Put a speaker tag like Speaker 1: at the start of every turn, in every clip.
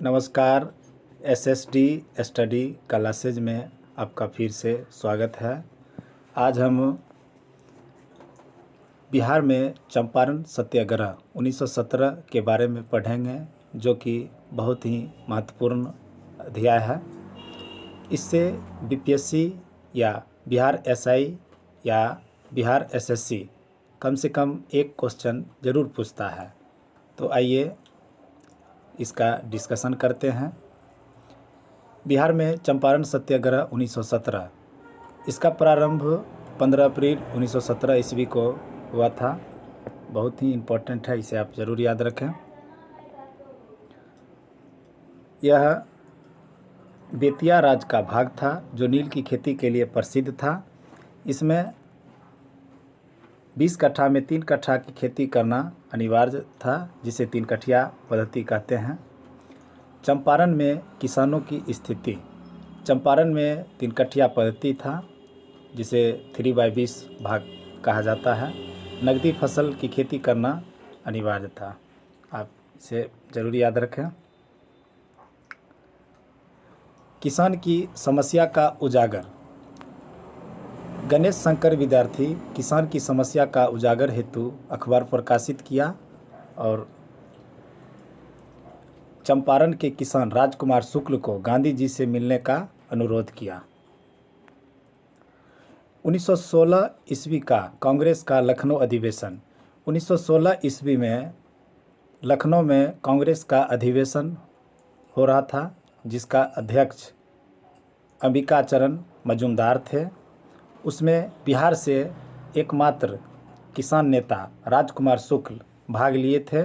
Speaker 1: नमस्कार। SSD study classes में आपका फिर से स्वागत है। आज हम बिहार में चंपारण सत्याग्रह 1917 के बारे में पढ़ेंगे, जो कि बहुत ही महत्वपूर्ण अध्याय है। इससे बीपीएससी या बिहार एसआई या बिहार एसएससी कम से कम एक क्वेश्चन ज़रूर पूछता है। तो आइए इसका डिस्कशन करते हैं। बिहार में चंपारण सत्याग्रह 1917, इसका प्रारंभ 15 अप्रैल 1917 ईस्वी को हुआ था। बहुत ही इम्पोर्टेंट है, इसे आप ज़रूर याद रखें। यह बेतिया राज्य का भाग था जो नील की खेती के लिए प्रसिद्ध था। इसमें 20 कट्ठा में 3 कट्ठा की खेती करना अनिवार्य था, जिसे 3 कट्ठिया पद्धति कहते हैं। चंपारण में किसानों की स्थिति। चंपारण में 3 कट्ठिया पद्धति था, जिसे 3/20 भाग कहा जाता है। नकदी फसल की खेती करना अनिवार्य था, आप इसे ज़रूर याद रखें। किसान की समस्या का उजागर। गणेश शंकर विद्यार्थी किसान की समस्या का उजागर हेतु अखबार प्रकाशित किया और चंपारण के किसान राजकुमार शुक्ल को गांधी जी से मिलने का अनुरोध किया। 1916 ईस्वी का कांग्रेस का लखनऊ अधिवेशन। 1916 ईस्वी में लखनऊ में कांग्रेस का अधिवेशन हो रहा था, जिसका अध्यक्ष अंबिकाचरण मजूमदार थे। उसमें बिहार से एकमात्र किसान नेता राजकुमार शुक्ल भाग लिए थे।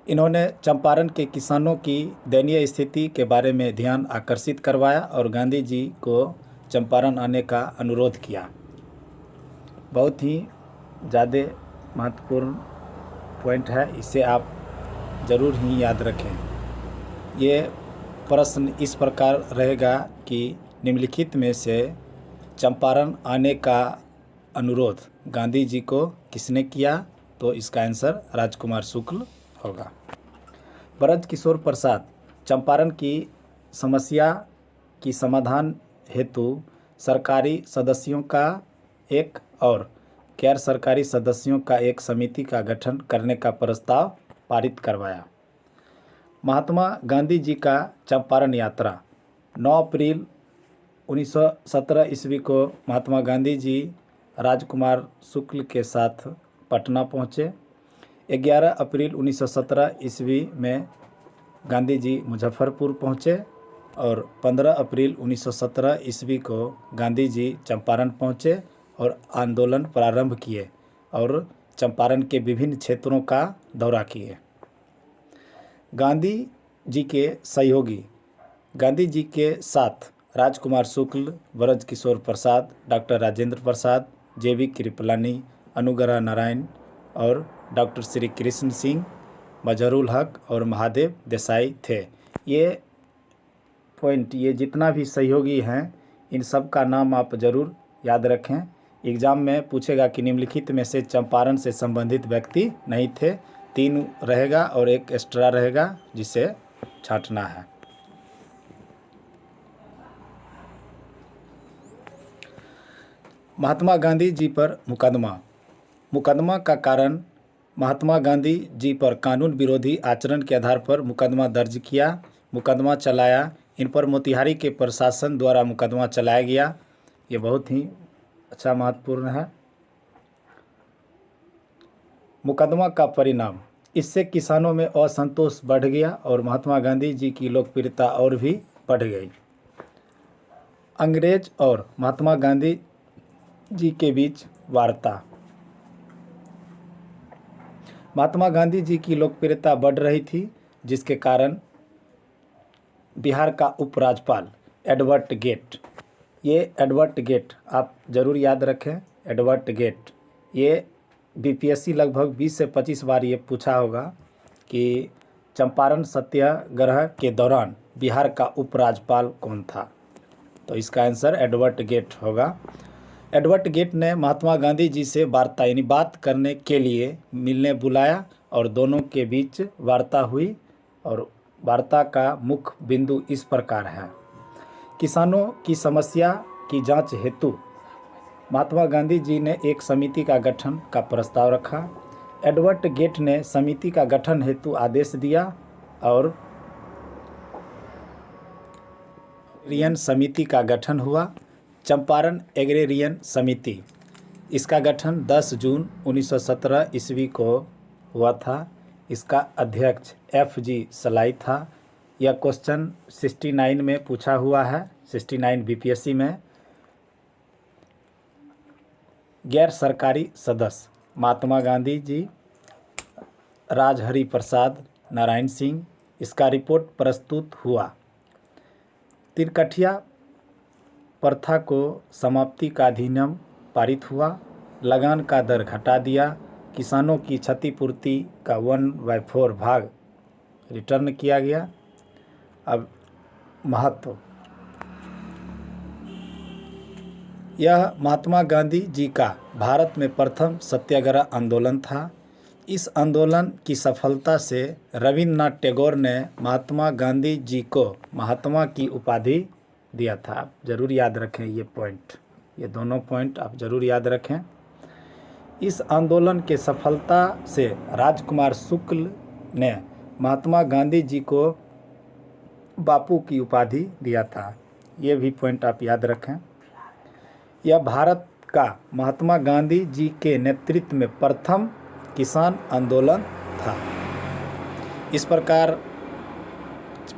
Speaker 1: इन्होंने चंपारण के किसानों की दयनीय स्थिति के बारे में ध्यान आकर्षित करवाया और गांधी जी को चंपारण आने का अनुरोध किया। बहुत ही ज़्यादा महत्वपूर्ण पॉइंट है, इसे आप ज़रूर ही याद रखें। ये प्रश्न इस प्रकार रहेगा कि निम्नलिखित में से चंपारण आने का अनुरोध गांधी जी को किसने किया? तो इसका आंसर राजकुमार शुक्ल होगा। ब्रज किशोर प्रसाद चंपारण की समस्या की समाधान हेतु सरकारी सदस्यों का एक और गैर सरकारी सदस्यों का एक समिति का गठन करने का प्रस्ताव पारित करवाया। महात्मा गांधी जी का चंपारण यात्रा। 9 अप्रैल 1917 ईस्वी को महात्मा गांधी जी राजकुमार शुक्ल के साथ पटना पहुँचे। 11 अप्रैल 1917 ईस्वी में गांधी जी मुजफ्फरपुर पहुँचे और 15 अप्रैल 1917 ईस्वी को गांधी जी चंपारण पहुँचे और आंदोलन प्रारंभ किए और चंपारण के विभिन्न क्षेत्रों का दौरा किए। गांधी जी के सहयोगी। गांधी जी के साथ राजकुमार शुक्ल, ब्रज किशोर प्रसाद, डॉक्टर राजेंद्र प्रसाद, जेबी कृपलानी, अनुग्रह नारायण और डॉक्टर श्री कृष्ण सिंह, मजहरुल हक और महादेव देसाई थे। ये जितना भी सहयोगी हैं, इन सब का नाम आप ज़रूर याद रखें। एग्ज़ाम में पूछेगा कि निम्नलिखित में से चंपारण से संबंधित व्यक्ति नहीं थे। 3 रहेगा और 1 एक्स्ट्रा रहेगा, जिसे छांटना है। महात्मा गांधी जी पर मुकदमा। मुकदमा का कारण महात्मा गांधी जी पर कानून विरोधी आचरण के आधार पर मुकदमा दर्ज किया, मुकदमा चलाया। इन पर मोतिहारी के प्रशासन द्वारा मुकदमा चलाया गया। ये बहुत ही अच्छा महत्वपूर्ण है। मुकदमा का परिणाम। इससे किसानों में असंतोष बढ़ गया और महात्मा गांधी जी की लोकप्रियता और भी बढ़ गई। अंग्रेज और महात्मा गांधी जी के बीच वार्ता। महात्मा गांधी जी की लोकप्रियता बढ़ रही थी, जिसके कारण बिहार का उपराज्यपाल एडवर्ड गेट, ये एडवर्ड गेट आप ज़रूर याद रखें। एडवर्ड गेट, ये बीपीएससी लगभग 20 से 25 बार ये पूछा होगा कि चंपारण सत्याग्रह के दौरान बिहार का उपराज्यपाल कौन था? तो इसका आंसर एडवर्ड गेट होगा। एडवर्ड गेट ने महात्मा गांधी जी से वार्ता यानी बात करने के लिए मिलने बुलाया और दोनों के बीच वार्ता हुई और वार्ता का मुख्य बिंदु इस प्रकार है। किसानों की समस्या की जांच हेतु महात्मा गांधी जी ने एक समिति का गठन का प्रस्ताव रखा। एडवर्ड गेट ने समिति का गठन हेतु आदेश दिया और एग्रेरियन समिति का गठन हुआ। चंपारण एग्रेरियन समिति, इसका गठन 10 जून 1917 ईस्वी को हुआ था। इसका अध्यक्ष FG सलाई था। यह क्वेश्चन 69 में पूछा हुआ है, 69 BPSC में। गैर सरकारी सदस्य महात्मा गांधी जी, राजहरि प्रसाद, नारायण सिंह। इसका रिपोर्ट प्रस्तुत हुआ। तिरकठिया प्रथा को समाप्ति का अधिनियम पारित हुआ। लगान का दर घटा दिया। किसानों की क्षतिपूर्ति का 1/4 भाग रिटर्न किया गया। अब महत्व, यह महात्मा गांधी जी का भारत में प्रथम सत्याग्रह आंदोलन था। इस आंदोलन की सफलता से रविन्द्रनाथ टैगोर ने महात्मा गांधी जी को महात्मा की उपाधि दिया था। आप जरूर याद रखें ये पॉइंट, ये दोनों पॉइंट आप जरूर याद रखें। इस आंदोलन के सफलता से राजकुमार शुक्ल ने महात्मा गांधी जी को बापू की उपाधि दिया था। ये भी पॉइंट आप याद रखें। यह भारत का महात्मा गांधी जी के नेतृत्व में प्रथम किसान आंदोलन था। इस प्रकार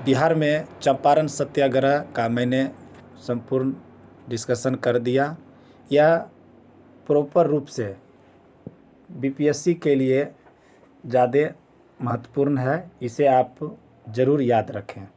Speaker 1: बिहार में चंपारण सत्याग्रह का मैंने संपूर्ण डिस्कशन कर दिया। यह प्रॉपर रूप से BPSC के लिए ज़्यादा महत्वपूर्ण है। इसे आप ज़रूर याद रखें।